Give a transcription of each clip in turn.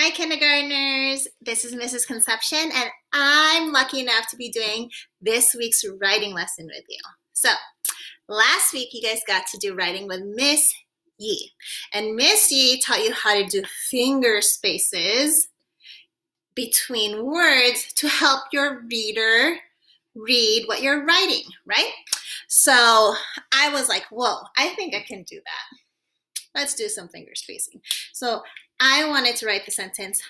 Hi, kindergartners. This is Mrs. Conception, and I'm lucky enough to be doing this week's writing lesson with you. So, last week you guys got to do writing with Miss Yi, and Miss Yi taught you how to do finger spaces between words to help your reader read what you're writing, right? So, I was like, whoa, I think I can do that. Let's do some finger spacing. So, I wanted to write the sentence,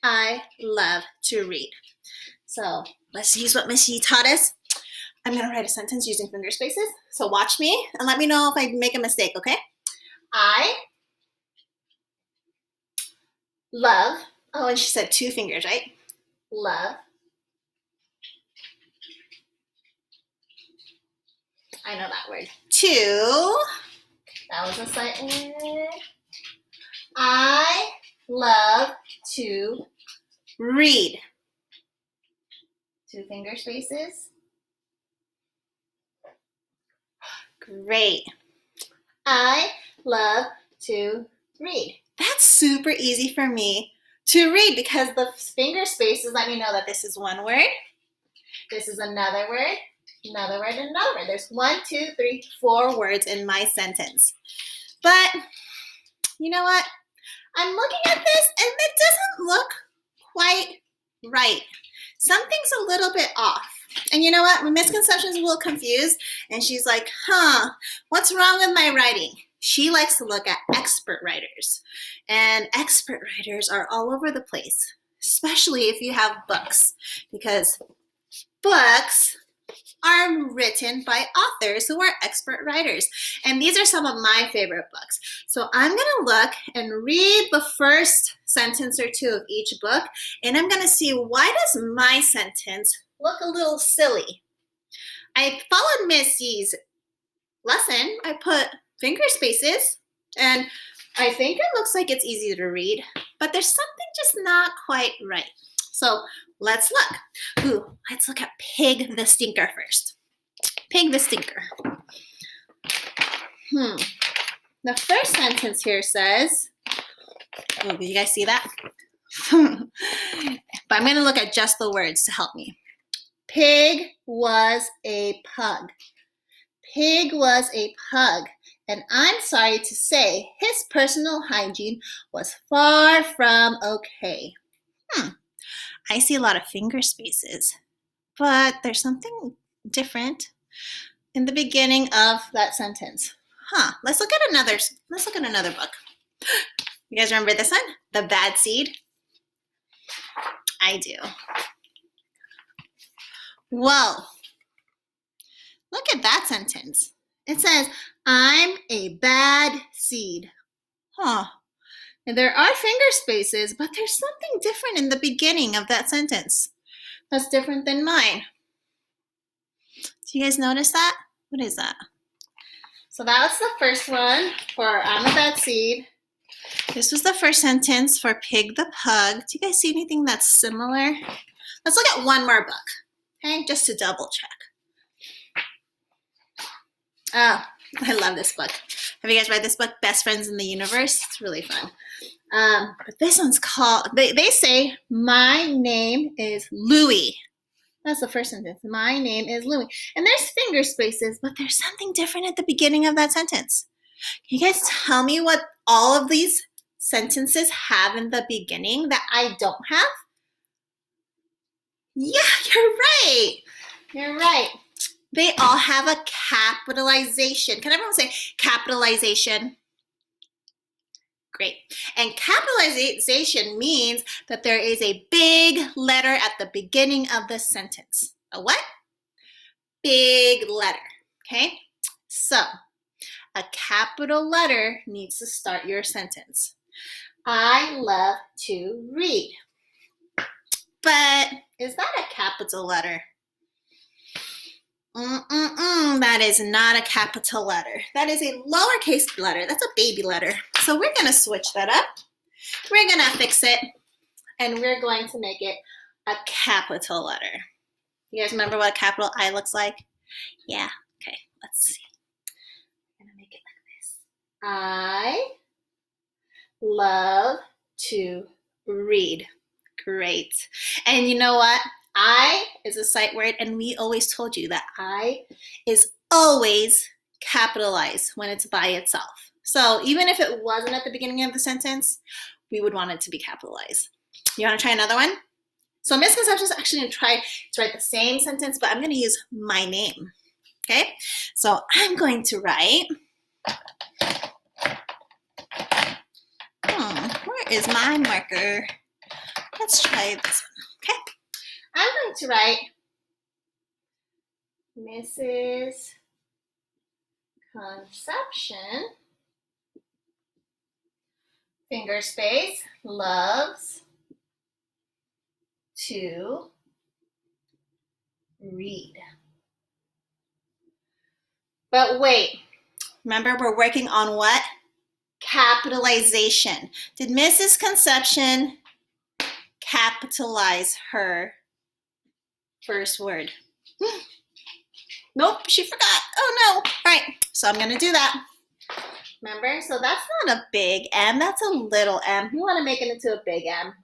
I love to read. So let's use what Miss Yi taught us. I'm going to write a sentence using finger spaces. So watch me and let me know if I make a mistake, okay? I love, oh, and she said 2 fingers, right? Love. I know that word. 2. That was a silent word. I love to read. 2 finger spaces. Great. I love to read. That's super easy for me to read because the finger spaces let me know that this is one word, this is another word, another word, and another word. There's 1, 2, 3, 4 words in my sentence. But you know what? I'm looking at this and it doesn't look quite right. Something's a little bit off. And you know what? Miss Conception's a little confused and she's like, what's wrong with my writing? She likes to look at expert writers. And expert writers are all over the place, especially if you have books, because books are written by authors who are expert writers. And these are some of my favorite books. So I'm going to look and read the first sentence or 2 of each book, and I'm going to see, why does my sentence look a little silly? I followed Miss Yi's lesson. I put finger spaces, and I think it looks like it's easy to read, but there's something just not quite right. So let's look. Let's look at Pig the Stinker first. Pig the Stinker. The first sentence here says, did you guys see that? But I'm going to look at just the words to help me. Pig was a pug. Pig was a pug. And I'm sorry to say, his personal hygiene was far from okay. I see a lot of finger spaces, but there's something different in the beginning of that sentence. Let's look at another book. You guys remember this one? The Bad Seed? I do. Whoa. Look at that sentence. It says, I'm a bad seed. And there are finger spaces, but there's something different in the beginning of that sentence. That's different than mine. Do you guys notice that? What is that? So that was the first one for I'm a bad seed. This was the first sentence for Pig the Pug. Do you guys see anything that's similar? Let's look at one more book, okay, just to double check. Oh, I love this book. Have you guys read this book, Best Friends in the Universe? It's really fun. But this one's called, they say, my name is Louie. That's the first sentence. My name is Louie. And there's finger spaces, but there's something different at the beginning of that sentence. Can you guys tell me what all of these sentences have in the beginning that I don't have? Yeah, you're right. You're right. They all have a capitalization. Can everyone say capitalization? Great. And capitalization means that there is a big letter at the beginning of the sentence. A what? Big letter. Okay? So, a capital letter needs to start your sentence. I love to read. But is that a capital letter? That is not a capital letter. That is a lowercase letter. That's a baby letter. So we're going to switch that up. We're going to fix it, and we're going to make it a capital letter. You guys remember what a capital I looks like? Yeah. Okay, let's see. I'm going to make it like this. I love to read. Great. And you know what? I is a sight word, and we always told you that I is always capitalized when it's by itself. So even if it wasn't at the beginning of the sentence, we would want it to be capitalized. You want to try another one? So misconceptions, actually going to try to write the same sentence, but I'm going to use my name. Okay? So I'm going to write, where is my marker? Let's try this one. Okay? I'm going to write Mrs. Conception, finger space, loves to read. But wait, remember we're working on what? Capitalization. Did Mrs. Conception capitalize her first word? Nope, she forgot. Oh no. All right, so I'm going to do that. Remember, so that's not a big M, that's a little m. You want to make it into a big M.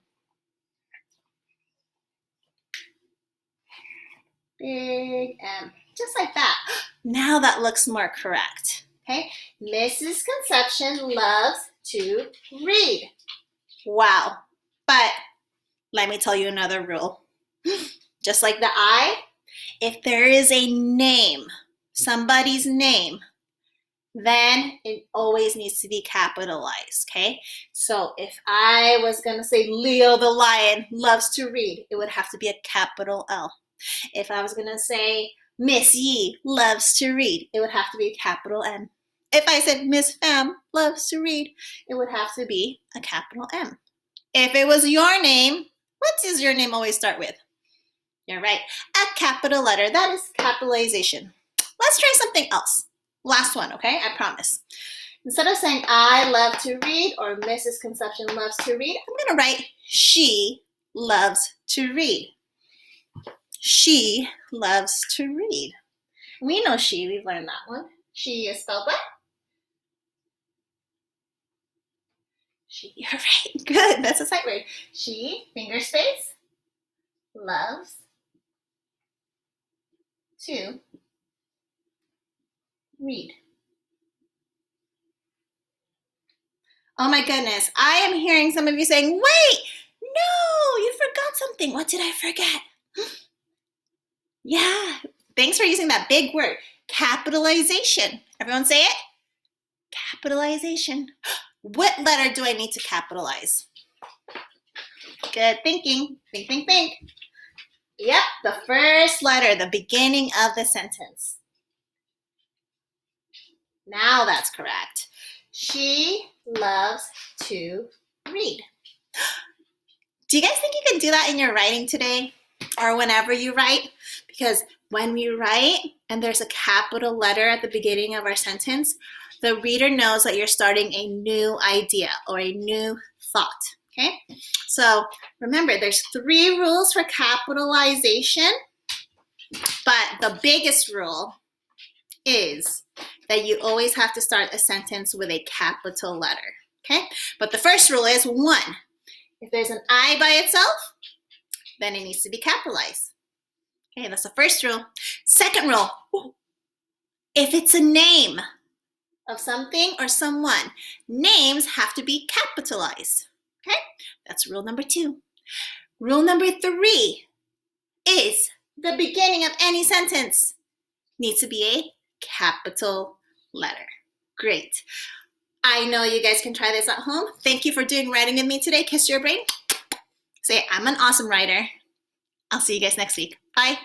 Big M, just like that. Now that looks more correct. Okay, Mrs. Conception loves to read. Wow, but let me tell you another rule. Just like the I, if there is a name, somebody's name, then it always needs to be capitalized, okay? So if I was gonna say Leo the lion loves to read, it would have to be a capital L. If I was gonna say Miss Yi loves to read, it would have to be a capital M. If I said Miss Pham loves to read, it would have to be a capital M. If it was your name, what does your name always start with? You're right, a capital letter. That is capitalization. Let's try something else. Last one, okay? I promise. Instead of saying I love to read or Mrs. Conception loves to read, I'm gonna write she loves to read. She loves to read. We know she, we've learned that one. She is spelled what? She, you're right, good, that's a sight word. She, finger space, loves to read. Oh my goodness, I am hearing some of you saying, wait, no, you forgot something. What did I forget? Yeah, thanks for using that big word, capitalization. Everyone say it? Capitalization. What letter do I need to capitalize? Good thinking. Think, think, think. Yep, the first letter, the beginning of the sentence. Now that's correct. She loves to read. Do you guys think you can do that in your writing today or whenever you write? Because when we write and there's a capital letter at the beginning of our sentence, the reader knows that you're starting a new idea or a new thought, okay? So remember, there's 3 rules for capitalization, but the biggest rule is that you always have to start a sentence with a capital letter, okay? But the first rule is 1. If there's an I by itself, then it needs to be capitalized. Okay, that's the first rule. Second rule, if it's a name of something or someone, names have to be capitalized. Okay, that's rule number 2. Rule number 3 is the beginning of any sentence needs to be a capital letter. Great. I know you guys can try this at home. Thank you for doing writing with me today. Kiss your brain. Say, I'm an awesome writer. I'll see you guys next week. Bye.